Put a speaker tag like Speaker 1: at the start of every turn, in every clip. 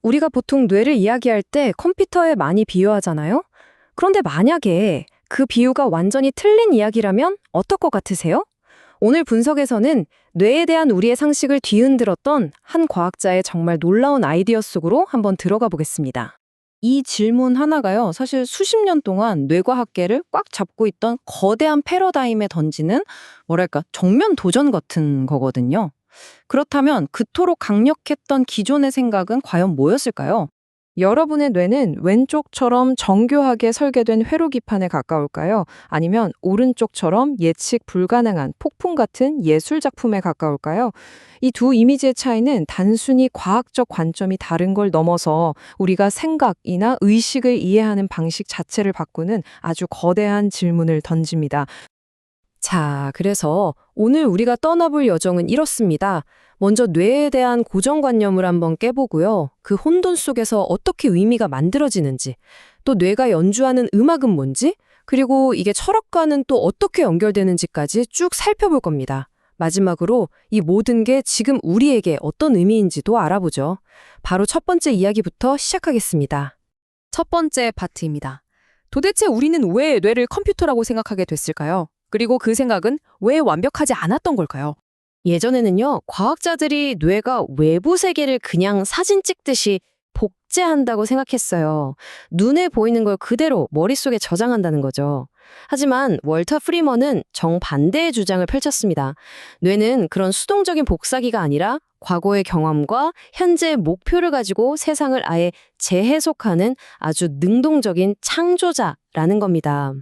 Speaker 1: 우리가 보통 뇌를 이야기할 때 컴퓨터에 많이 비유하잖아요? 그런데 만약에 그 비유가 완전히 틀린 이야기라면 어떨 것 같으세요? 오늘 분석에서는 뇌에 대한 우리의 상식을 뒤흔들었던 한 과학자의 정말 놀라운 아이디어 속으로 한번 들어가 보겠습니다. 이 질문 하나가요, 사실 수십 년 동안 뇌과학계를 꽉 잡고 있던 거대한 패러다임에 던지는, 뭐랄까, 정면 도전 같은 거거든요. 그렇다면 그토록 강력했던 기존의 생각은 과연 뭐였을까요? 여러분의 뇌는 왼쪽처럼 정교하게 설계된 회로기판에 가까울까요? 아니면 오른쪽처럼 예측 불가능한 폭풍 같은 예술 작품에 가까울까요? 이 두 이미지의 차이는 단순히 과학적 관점이 다른 걸 넘어서 우리가 생각이나 의식을 이해하는 방식 자체를 바꾸는 아주 거대한 질문을 던집니다. 자, 그래서 오늘 우리가 떠나볼 여정은 이렇습니다. 먼저 뇌에 대한 고정관념을 한번 깨보고요. 그 혼돈 속에서 어떻게 의미가 만들어지는지, 또 뇌가 연주하는 음악은 뭔지, 그리고 이게 철학과는 또 어떻게 연결되는지까지 쭉 살펴볼 겁니다. 마지막으로 이 모든 게 지금 우리에게 어떤 의미인지도 알아보죠. 바로 첫 번째 이야기부터 시작하겠습니다. 첫 번째 파트입니다. 도대체 우리는 왜 뇌를 컴퓨터라고 생각하게 됐을까요? 그리고 그 생각은 왜 완벽하지 않았던 걸까요? 예전에는요, 과학자들이 뇌가 외부 세계를 그냥 사진 찍듯이 복제한다고 생각했어요. 눈에 보이는 걸 그대로 머릿속에 저장한다는 거죠. 하지만 월터 프리먼은 정반대의 주장을 펼쳤습니다. 뇌는 그런 수동적인 복사기가 아니라 과거의 경험과 현재의 목표를 가지고 세상을 아예 재해석하는 아주 능동적인 창조자라는 겁니다.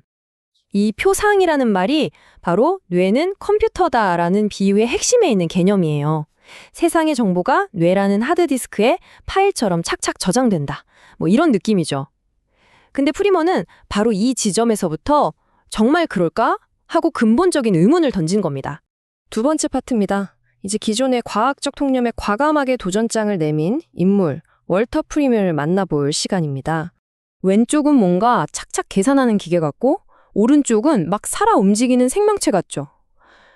Speaker 1: 이 표상이라는 말이 바로 뇌는 컴퓨터다라는 비유의 핵심에 있는 개념이에요. 세상의 정보가 뇌라는 하드디스크에 파일처럼 착착 저장된다. 뭐 이런 느낌이죠. 근데 프리먼은 바로 이 지점에서부터 정말 그럴까? 하고 근본적인 의문을 던진 겁니다. 두 번째 파트입니다. 이제 기존의 과학적 통념에 과감하게 도전장을 내민 인물, 월터 프리먼을 만나볼 시간입니다. 왼쪽은 뭔가 착착 계산하는 기계 같고 오른쪽은 막 살아 움직이는 생명체 같죠.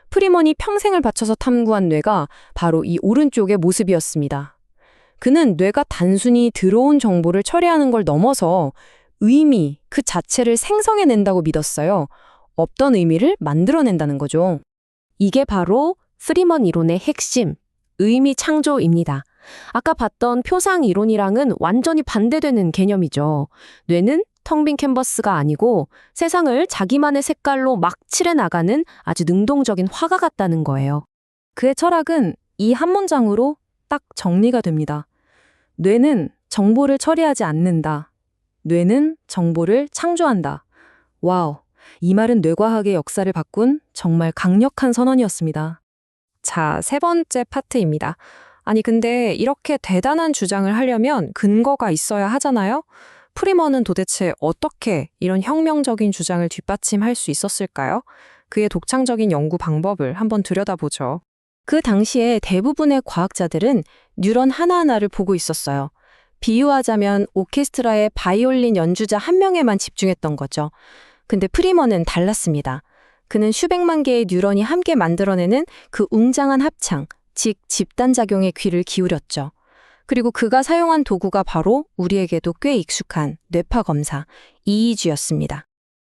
Speaker 1: 프리먼이 평생을 바쳐서 탐구한 뇌가 바로 이 오른쪽의 모습이었습니다. 그는 뇌가 단순히 들어온 정보를 처리하는 걸 넘어서 의미 그 자체를 생성해낸다고 믿었어요. 없던 의미를 만들어낸다는 거죠. 이게 바로 프리먼 이론의 핵심, 의미 창조입니다. 아까 봤던 표상 이론이랑은 완전히 반대되는 개념이죠. 뇌는 텅 빈 캔버스가 아니고 세상을 자기만의 색깔로 막 칠해나가는 아주 능동적인 화가 같다는 거예요. 그의 철학은 이 한 문장으로 딱 정리가 됩니다. 뇌는 정보를 처리하지 않는다. 뇌는 정보를 창조한다. 와우, 이 말은 뇌과학의 역사를 바꾼 정말 강력한 선언이었습니다. 자, 세 번째 파트입니다. 아니, 근데 이렇게 대단한 주장을 하려면 근거가 있어야 하잖아요? 프리먼은 도대체 어떻게 이런 혁명적인 주장을 뒷받침할 수 있었을까요? 그의 독창적인 연구 방법을 한번 들여다보죠. 그 당시에 대부분의 과학자들은 뉴런 하나하나를 보고 있었어요. 비유하자면 오케스트라의 바이올린 연주자 한 명에만 집중했던 거죠. 근데 프리먼은 달랐습니다. 그는 수백만 개의 뉴런이 함께 만들어내는 그 웅장한 합창, 즉 집단작용에 귀를 기울였죠. 그리고 그가 사용한 도구가 바로 우리에게도 꽤 익숙한 뇌파 검사, EEG였습니다.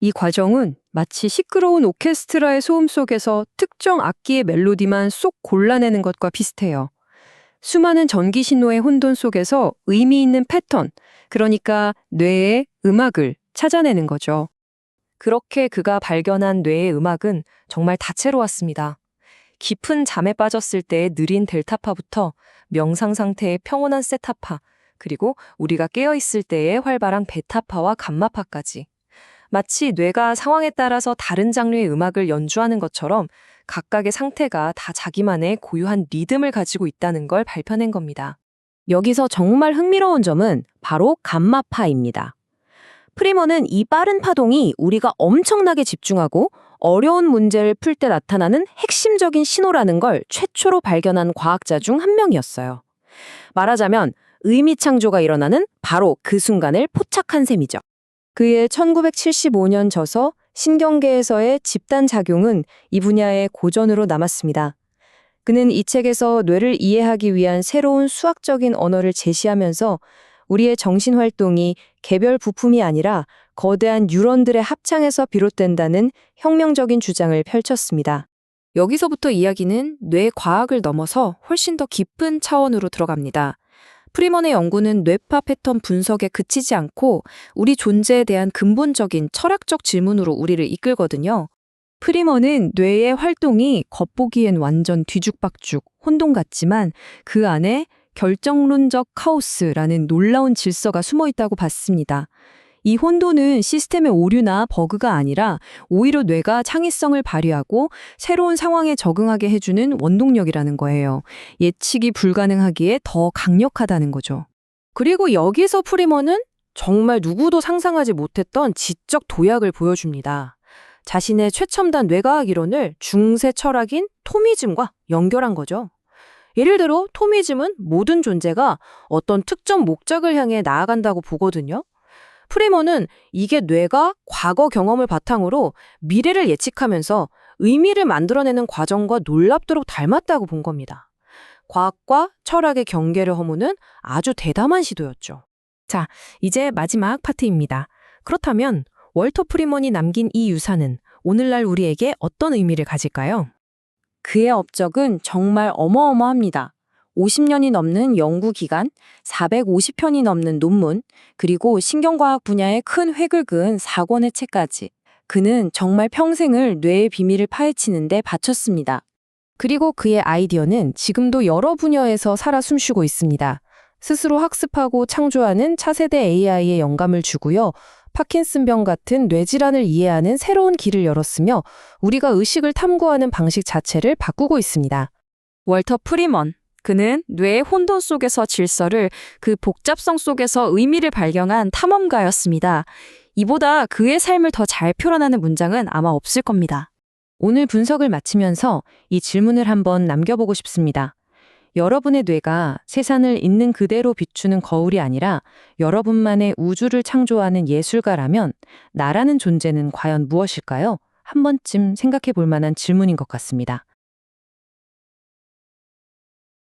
Speaker 1: 이 과정은 마치 시끄러운 오케스트라의 소음 속에서 특정 악기의 멜로디만 쏙 골라내는 것과 비슷해요. 수많은 전기 신호의 혼돈 속에서 의미 있는 패턴, 그러니까 뇌의 음악을 찾아내는 거죠. 그렇게 그가 발견한 뇌의 음악은 정말 다채로웠습니다. 깊은 잠에 빠졌을 때의 느린 델타파부터 명상 상태의 평온한 세타파, 그리고 우리가 깨어있을 때의 활발한 베타파와 감마파까지. 마치 뇌가 상황에 따라서 다른 장르의 음악을 연주하는 것처럼 각각의 상태가 다 자기만의 고유한 리듬을 가지고 있다는 걸 밝혀낸 겁니다. 여기서 정말 흥미로운 점은 바로 감마파입니다. 프리먼은 이 빠른 파동이 우리가 엄청나게 집중하고 어려운 문제를 풀 때 나타나는 핵심적인 신호라는 걸 최초로 발견한 과학자 중 한 명이었어요. 말하자면 의미 창조가 일어나는 바로 그 순간을 포착한 셈이죠. 그의 1975년 저서 신경계에서의 집단작용은 이 분야의 고전으로 남았습니다. 그는 이 책에서 뇌를 이해하기 위한 새로운 수학적인 언어를 제시하면서 우리의 정신활동이 개별 부품이 아니라 거대한 뉴런들의 합창에서 비롯된다는 혁명적인 주장을 펼쳤습니다. 여기서부터 이야기는 뇌 과학을 넘어서 훨씬 더 깊은 차원으로 들어갑니다. 프리먼의 연구는 뇌파 패턴 분석에 그치지 않고 우리 존재에 대한 근본적인 철학적 질문으로 우리를 이끌거든요. 프리먼은 뇌의 활동이 겉보기엔 완전 뒤죽박죽, 혼돈 같지만 그 안에 결정론적 카오스라는 놀라운 질서가 숨어 있다고 봤습니다. 이 혼돈은 시스템의 오류나 버그가 아니라 오히려 뇌가 창의성을 발휘하고 새로운 상황에 적응하게 해주는 원동력이라는 거예요. 예측이 불가능하기에 더 강력하다는 거죠. 그리고 여기서 프리먼은 정말 누구도 상상하지 못했던 지적 도약을 보여줍니다. 자신의 최첨단 뇌과학 이론을 중세 철학인 토미즘과 연결한 거죠. 예를 들어 토미즘은 모든 존재가 어떤 특정 목적을 향해 나아간다고 보거든요. 프리먼은 이게 뇌가 과거 경험을 바탕으로 미래를 예측하면서 의미를 만들어내는 과정과 놀랍도록 닮았다고 본 겁니다. 과학과 철학의 경계를 허무는 아주 대담한 시도였죠. 자, 이제 마지막 파트입니다. 그렇다면 월터 프리먼이 남긴 이 유산은 오늘날 우리에게 어떤 의미를 가질까요? 그의 업적은 정말 어마어마합니다. 50년이 넘는 연구 기간, 450편이 넘는 논문, 그리고 신경과학 분야에 큰 획을 그은 4권의 책까지. 그는 정말 평생을 뇌의 비밀을 파헤치는 데 바쳤습니다. 그리고 그의 아이디어는 지금도 여러 분야에서 살아 숨쉬고 있습니다. 스스로 학습하고 창조하는 차세대 AI에 영감을 주고요. 파킨슨병 같은 뇌질환을 이해하는 새로운 길을 열었으며 우리가 의식을 탐구하는 방식 자체를 바꾸고 있습니다. 월터 프리먼. 그는 뇌의 혼돈 속에서 질서를, 그 복잡성 속에서 의미를 발견한 탐험가였습니다. 이보다 그의 삶을 더 잘 표현하는 문장은 아마 없을 겁니다. 오늘 분석을 마치면서 이 질문을 한번 남겨보고 싶습니다. 여러분의 뇌가 세상을 있는 그대로 비추는 거울이 아니라 여러분만의 우주를 창조하는 예술가라면 나라는 존재는 과연 무엇일까요? 한 번쯤 생각해 볼 만한 질문인 것 같습니다.